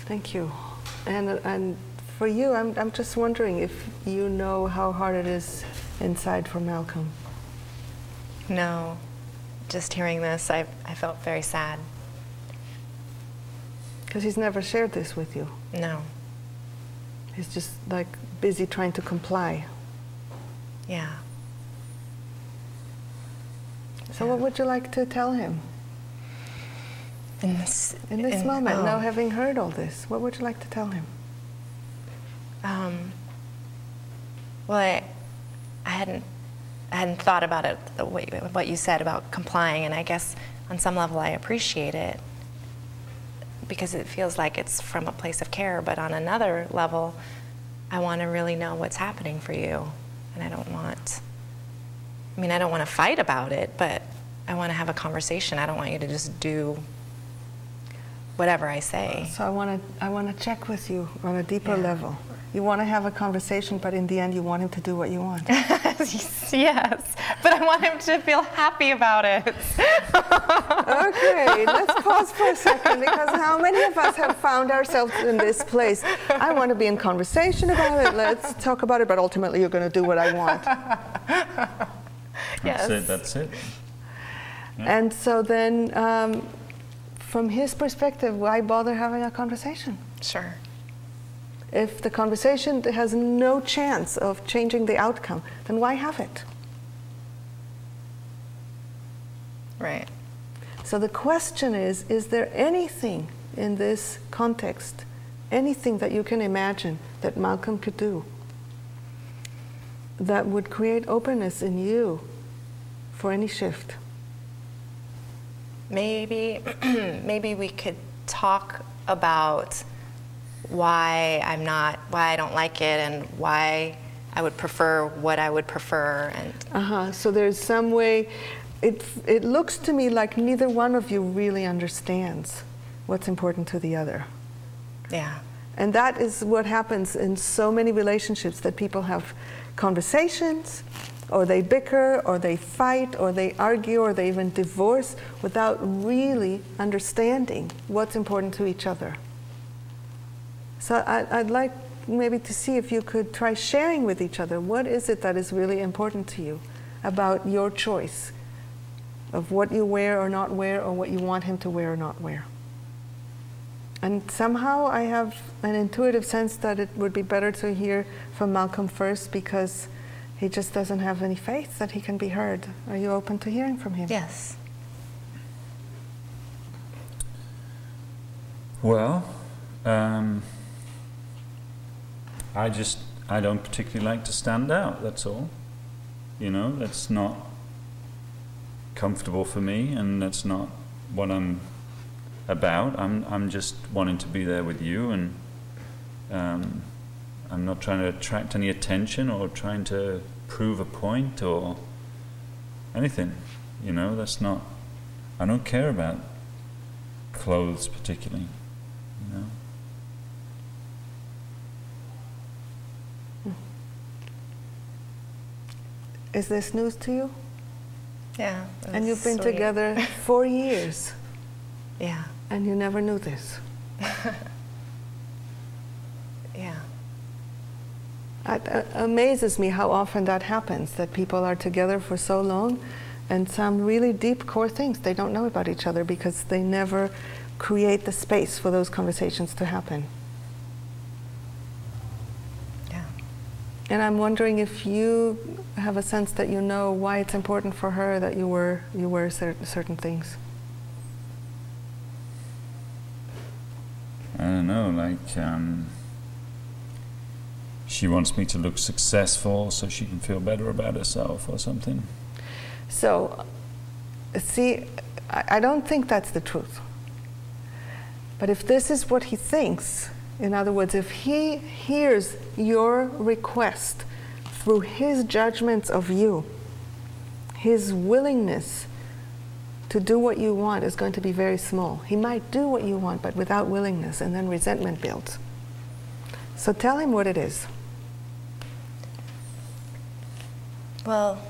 Thank you. And for you, I'm just wondering if you know how hard it is inside for Malcolm. No. Just hearing this, I felt very sad. Because he's never shared this with you. No. He's just like busy trying to comply. Yeah. So what would you like to tell him? In this moment, now having heard all this, what would you like to tell him? Well, I hadn't thought about it the way what you said about complying, and I guess on some level I appreciate it because it feels like it's from a place of care. But on another level, I want to really know what's happening for you, and I don't want to fight about it, but I want to have a conversation. I don't want you to just do whatever I say. So I want to check with you on a deeper level. You want to have a conversation, but in the end you want him to do what you want. Yes, but I want him to feel happy about it. Okay, let's pause for a second, because how many of us have found ourselves in this place? I want to be in conversation about it, let's talk about it, but ultimately you're going to do what I want. Yes. That's it. Yeah. And so then, from his perspective, why bother having a conversation? Sure. If the conversation has no chance of changing the outcome, then why have it? Right. So the question is there anything in this context, anything that you can imagine that Malcolm could do that would create openness in you for any shift? Maybe we could talk about why I don't like it, and why I would prefer what I would prefer. And So there's some way, it looks to me like neither one of you really understands what's important to the other. Yeah. And that is what happens in so many relationships, that people have conversations, or they bicker, or they fight, or they argue, or they even divorce without really understanding what's important to each other. So I'd like maybe to see if you could try sharing with each other, what is it that is really important to you about your choice of what you wear or not wear, or what you want him to wear or not wear. And somehow I have an intuitive sense that it would be better to hear from Malcolm first, because he just doesn't have any faith that he can be heard. Are you open to hearing from him? Yes. Well, I don't particularly like to stand out, that's all. You know, that's not comfortable for me, and that's not what I'm about. I'm just wanting to be there with you, and I'm not trying to attract any attention or trying to prove a point or anything. You know, that's not, I don't care about clothes particularly, you know. Is this news to you? Yeah. And you've been sweet. together 4 years. Yeah. And you never knew this. Yeah. It amazes me how often that happens, that people are together for so long and some really deep core things they don't know about each other because they never create the space for those conversations to happen. Yeah. And I'm wondering if you have a sense that you know why it's important for her that you wear certain things. I don't know, like, she wants me to look successful so she can feel better about herself or something. So, see, I don't think that's the truth. But if this is what he thinks, in other words, if he hears your request through his judgments of you, his willingness to do what you want is going to be very small. He might do what you want, but without willingness, and then resentment builds. So tell him what it is. Well,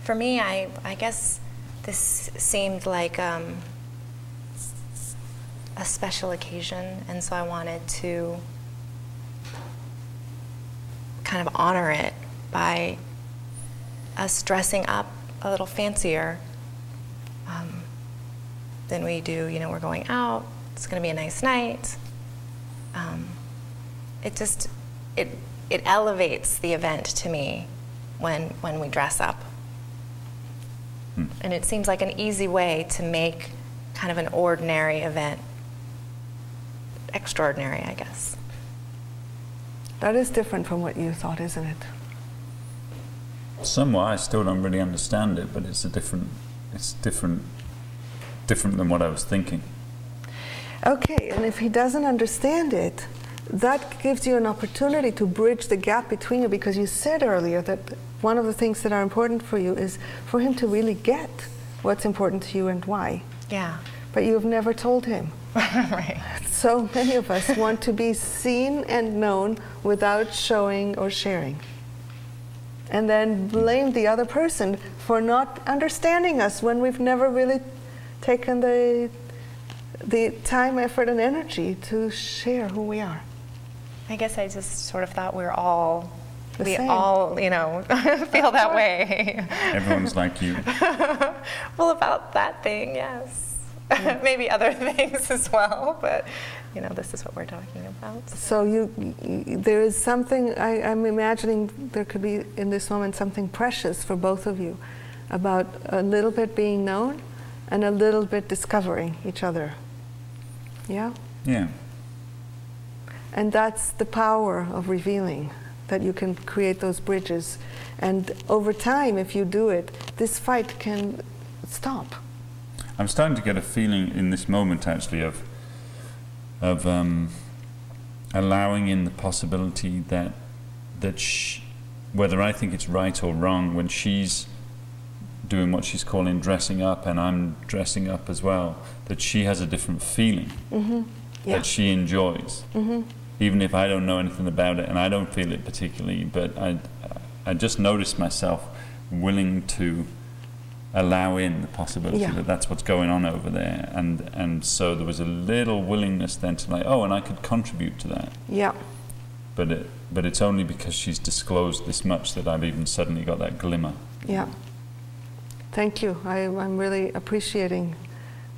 for me, I guess this seemed like a special occasion, and so I wanted to kind of honor it by us dressing up a little fancier than we do. You know, we're going out, it's going to be a nice night. It elevates the event to me when we dress up. And it seems like an easy way to make kind of an ordinary event extraordinary, I guess. That is different from what you thought, isn't it? Somewhat. I still don't really understand it, but it's different than what I was thinking. Okay, and if he doesn't understand it, that gives you an opportunity to bridge the gap between you, because you said earlier that one of the things that are important for you is for him to really get what's important to you and why. Yeah. But you've never told him. Right. So many of us want to be seen and known without showing or sharing. And then blame the other person for not understanding us when we've never really taken the time, effort, and energy to share who we are. I guess I just sort of thought we all, you know, feel that way. Everyone's like you. Well, about that thing, yes. Yeah. Maybe other things as well, but you know, this is what we're talking about. So there is something, I'm imagining there could be in this moment something precious for both of you about a little bit being known and a little bit discovering each other. Yeah? Yeah. And that's the power of revealing, that you can create those bridges. And over time, if you do it, this fight can stop. I'm starting to get a feeling in this moment, actually, of allowing in the possibility that whether I think it's right or wrong, when she's doing what she's calling dressing up and I'm dressing up as well, that she has a different feeling that she enjoys, even if I don't know anything about it and I don't feel it particularly. But I just noticed myself willing to allow in the possibility that that's what's going on over there, and so there was a little willingness then to, like, oh, and I could contribute to that. Yeah. But it's only because she's disclosed this much that I've even suddenly got that glimmer. Yeah. Thank you. I'm really appreciating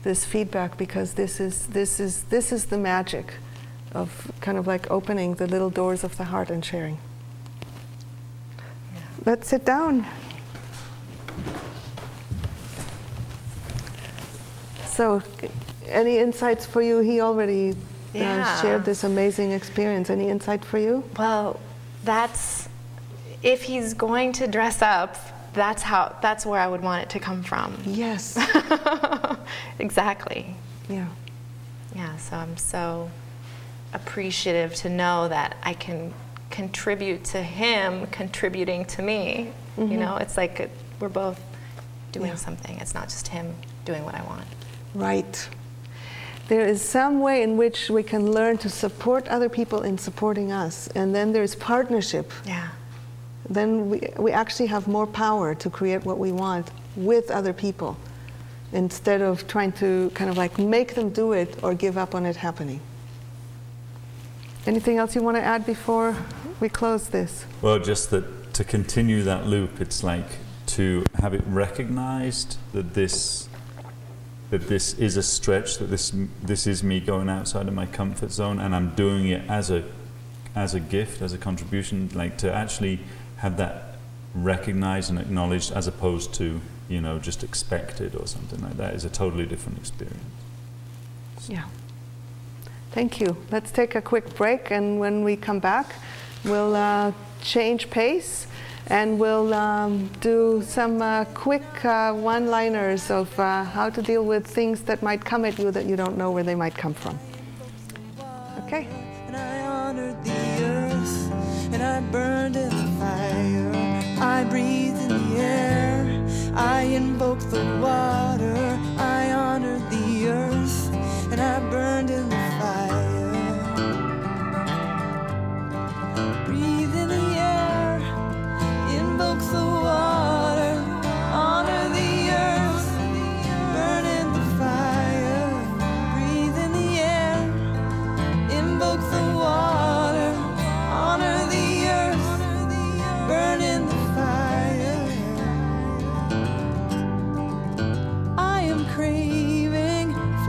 this feedback, because this is the magic of kind of like opening the little doors of the heart and sharing. Yeah. Let's sit down. So, any insights for you? He already shared this amazing experience. Any insight for you? Well, if he's going to dress up, that's where I would want it to come from. Yes. Exactly. Yeah. Yeah, so I'm so appreciative to know that I can contribute to him contributing to me. You know, it's like we're both doing something. It's not just him doing what I want. Right. There is some way in which we can learn to support other people in supporting us, and then there's partnership. Yeah. Then we actually have more power to create what we want with other people, instead of trying to kind of like make them do it or give up on it happening. Anything else you want to add before we close this? Well, just that to continue that loop, it's like to have it recognized that this is a stretch, that this is me going outside of my comfort zone, and I'm doing it as a gift, as a contribution, like to actually have that recognized and acknowledged, as opposed to, you know, just expected or something like that, is a totally different experience. Yeah. Thank you. Let's take a quick break, and when we come back, we'll change pace, and we'll do some quick one-liners of how to deal with things that might come at you that you don't know where they might come from. Okay. And I honored the earth, and I burned in the fire. I breathed in the air, I invoked the water.